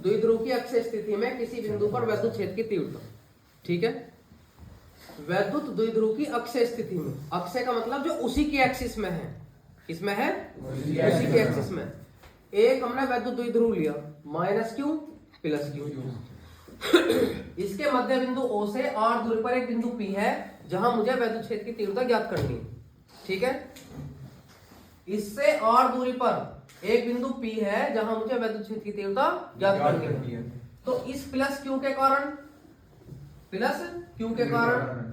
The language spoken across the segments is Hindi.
द्विध्रुव की अक्षीय स्थिति में किसी बिंदु पर वैद्युत क्षेत्र की तीव्रता, ठीक है। वैद्युत द्विध्रुव की अक्षीय स्थिति में, अक्षय का मतलब जो उसी की एक्सिस में है, किसमें है, उसी की एक्सिस में। एक हमने वैद्युत द्विध्रुव लिया, माइनस क्यू प्लस क्यू। इसके मध्य बिंदु O से r दूरी पर एक बिंदु P है जहां मुझे वैद्युत क्षेत्र की तीव्रता ज्ञात करनी है, ठीक है। इससे r दूरी पर एक बिंदु P है जहां मुझे वैद्युत क्षेत्र की तीव्रता ज्ञात करनी है। तो इस प्लस क्यू के कारण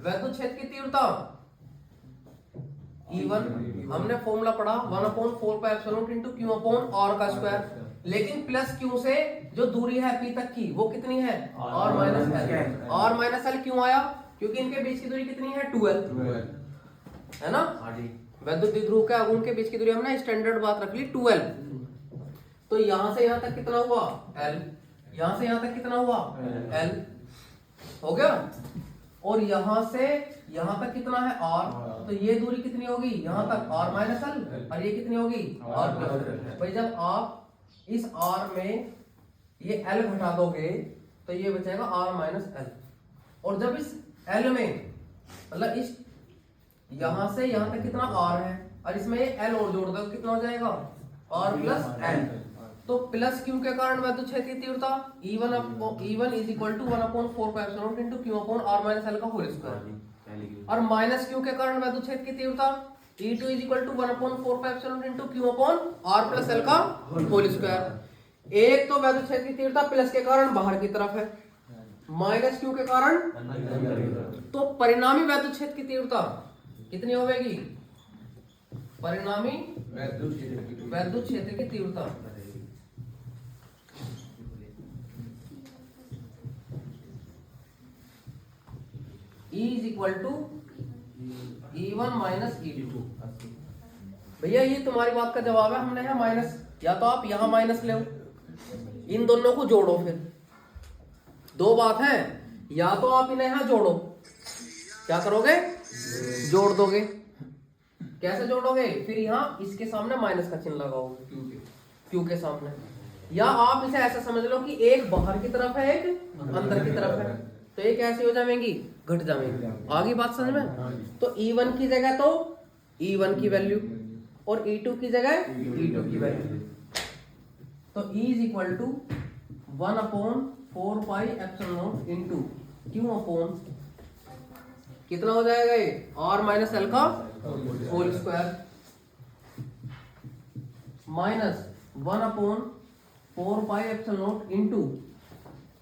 वैद्युत क्षेत्र की तीव्रता E1, हमने फॉर्मूला पढ़ा 1/4πε × Q/r का स्क्वायर। लेकिन प्लस क्यू से जो दूरी है P तक की वो कितनी है, r minus L. r minus L क्यों आया, क्योंकि इनके बीच की दूरी कितनी है, 2l, है ना। वैद्युत द्विध्रुव के आघूर्ण के बीच की दूरी हमने स्टैंडर्ड बात रख ली 2l। तो यहां से यहां तक कितना हुआ l, यहां से यहां तक कितना हुआ l, हो गया। और यहां से यहां तक कितना है r, तो ये दूरी कितनी होगी यहां तक r माइनस एल, और ये कितनी होगी r प्लस। भाई जब आप इस r में ये l घटा दोगे तो ये बचेगा r माइनस एल। और जब इस l में मतलब इस यहां से यहां तक कितना r है और इसमें ये l और जोड़ दो कितना हो जाएगा r प्लस l। तो प्लस क्यू के कारण वैद्युत क्षेत्र की तीव्रता E1 = 1/4πε × Q/r माइनस एल का होल स्क्वायर। और माइनस क्यू के कारण वैद्युत क्षेत्र की तीव्रता E2 = 1/4πε × Q/r प्लस एल का होल स्क्वायर। एक तो वैद्युत क्षेत्र की तीव्रता प्लस के कारण बाहर की तरफ है, माइनस क्यू के कारण, तो परिणामी वैद्युत क्षेत्र की तीव्रता कितनी होगी, परिणामी वैद्युत क्षेत्र की तीव्रता E = E1 माइनस E2। भैया ये तुम्हारी बात का जवाब है, हमने यहाँ माइनस, या तो आप यहाँ माइनस ले, इन दोनों को जोड़ो। फिर दो बात है, या तो आप इन्हें यहाँ जोड़ो, क्या करोगे, जोड़ दोगे। कैसे जोड़ोगे, फिर यहाँ इसके सामने माइनस का चिन्ह लगाओगे क्यू के सामने। या आप इसे ऐसा समझ लो कि एक बाहर की तरफ है एक अंदर की तरफ है, तो ये कैसे हो जाएंगी, घट जाएंगी। आगे बात समझ में। तो E1 की जगह तो E1 की वैल्यू और E2 की जगह E2 की वैल्यू। तो E = 1/4πε × Q/ कितना हो जाएगा ये, r माइनस एल का whole square minus 1/4πε ×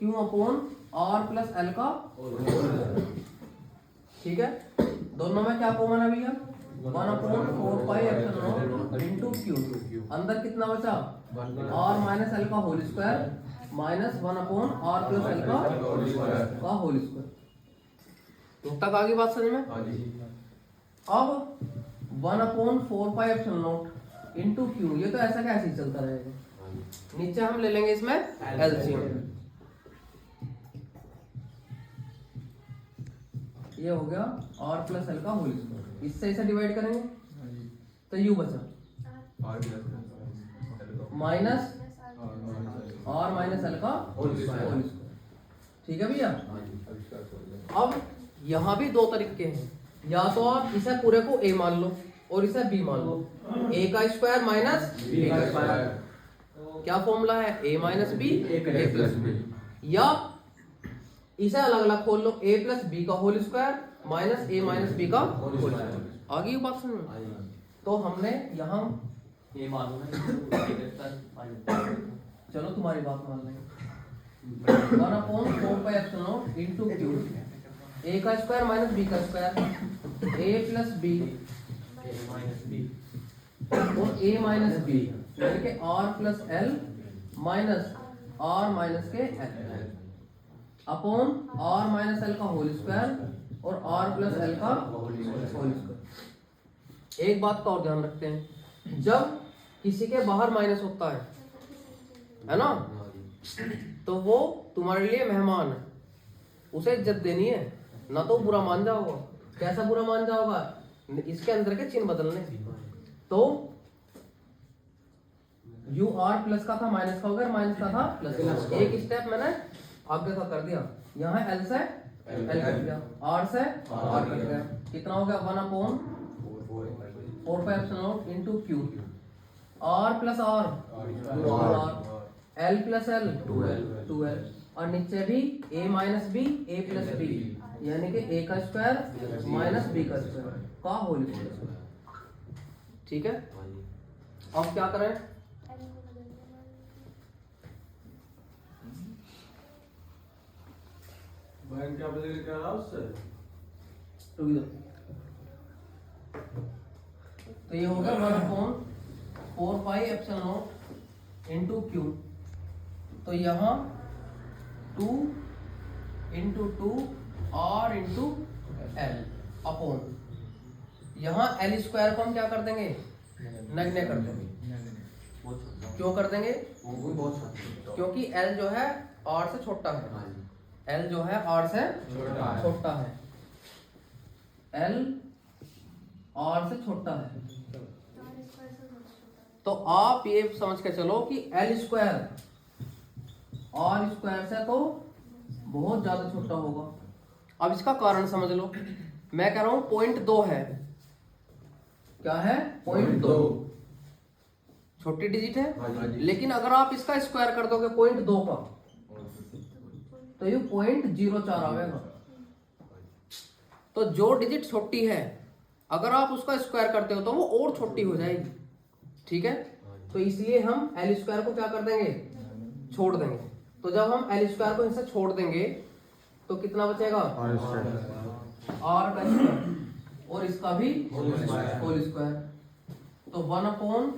Q/r plus L का, ठीक है। दोनों में क्या कॉमन है भैया, 1/4πε × Q। अंदर कितना बचा, r माइनस एल का whole square minus 1/r plus L का होल स्क्वायर। तक आगे बात समझ में। अब 1/4πε × Q, ये तो ऐसा कैसे चलता रहेगा, नीचे हम ले लेंगे इसमें एलसीएम। ये हो गया r प्लस एल का होल स्क्वायर, इससे इसे डिवाइड करेंगे तो u बचा माइनस r माइनस एल का होल स्क्वायर, ठीक है भैया। अब यहाँ भी दो तरीके हैं, या तो आप इसे पूरे को a मान लो और इसे b मान लो, a का स्क्वायर माइनस b का स्क्वायर, क्या फॉर्मूला है, a minus b a plus b। या इसे अलग अलग खोल लो, a प्लस b का whole square minus a minus b का होल स्क्वायर। आगे ये बात सुनो। तो हमने यहाँ ये मालूम है, चलो तुम्हारी बात मान लेंगे, 1/4πε × Q, a का स्क्वायर माइनस b का स्क्वायर, a प्लस b और a माइनस b, यानी कि r plus l minus r minus के l upon r minus l का होल स्क्वायर और r प्लस l का होल स्क्वायर। एक बात का और ध्यान रखते हैं, जब किसी के बाहर माइनस होता है ना, तो वो तुम्हारे लिए मेहमान है, उसे इज्जत देनी है, ना तो बुरा मान जाओगा। कैसा बुरा मान जाओगा, इसके अंदर के चिन्ह बदलने। तो यू आर प्लस का था माइनस का हो गया, माइनस का था प्लस। एक स्टेप मैंने आगे का कर दिया। यहाँ एल से एल कट गया, आर से आर कट गया, कितना हो गया 1/4 pi epsilon not into Q. R plus R L plus L 2l और नीचे भी a minus B A plus B यानी कि a का स्क्वायर माइनस b का स्क्वायर का होल स्क्वायर। ठीक है, अब क्या करें? क्या बदल क्या रहा उससे? तो ये होगा 1/4 pi epsilon not into Q. तो यहाँ 2 into 2 R into L upon, यहाँ एल स्क्वायर को हम क्या कर देंगे? नगण्य कर देंगे। क्यों कर देंगे? क्योंकि एल जो है आर से छोटा है, एल जो है आर से छोटा है, एल आर से छोटा है। तो आप ये समझ के चलो कि एल स्क्वायर आर स्क्वायर से तो बहुत ज्यादा छोटा होगा। अब इसका कारण समझ लो, मैं कह रहा हूं 0.2 है। क्या है? 0.2 छोटी डिजिट है, लेकिन अगर आप इसका स्क्वायर कर दोगे 0.2 का तो ये 0.04 आएगा। तो जो डिजिट छोटी है अगर आप उसका स्क्वायर करते हो तो वो और छोटी हो जाएगी। ठीक है, तो इसलिए हम एल स्क्वायर को क्या कर देंगे? छोड़ देंगे। तो जब हम एल स्क्वायर को इनसे छोड़ देंगे तो कितना बचेगा? आर का स्क्वायर और इसका भी होल स्क्वायर। तो 1/4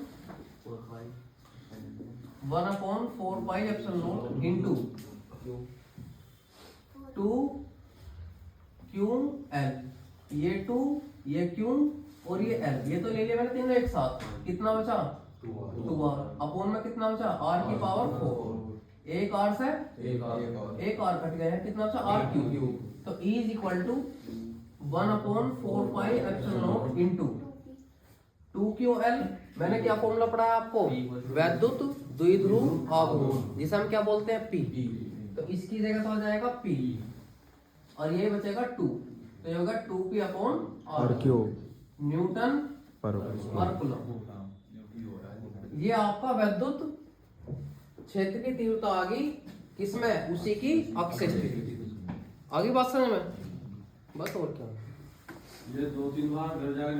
pi epsilon not into 2 Q L, ये 2 ये क्यू और ये एल, ये तो ले लिया मैंने तीनों एक साथ। कितना बचा? 2r अपॉन में कितना बचा? r की पावर 4। एक r से एक r कट गया है, कितना बचा? r Q. तो E is equal to 1/4 pi epsilon not into 2ql। मैंने क्या फॉर्मूला पढ़ाया आपको? वैद्युत द्विध्रुव आघूर्ण, जिसे हम क्या बोलते हैं? P। तो इसकी जगह तो आ जाएगा P और ये बचेगा 2, तो ये होगा 2p अपॉन r न्यूटन पर कूलम। ये आपका वैद्युत क्षेत्र की तीव्रता आ गई किसमें? उसी की अक्षेत्र की। आगे बात समझ में? बस और क्या, ये 2-3 बार घर जाके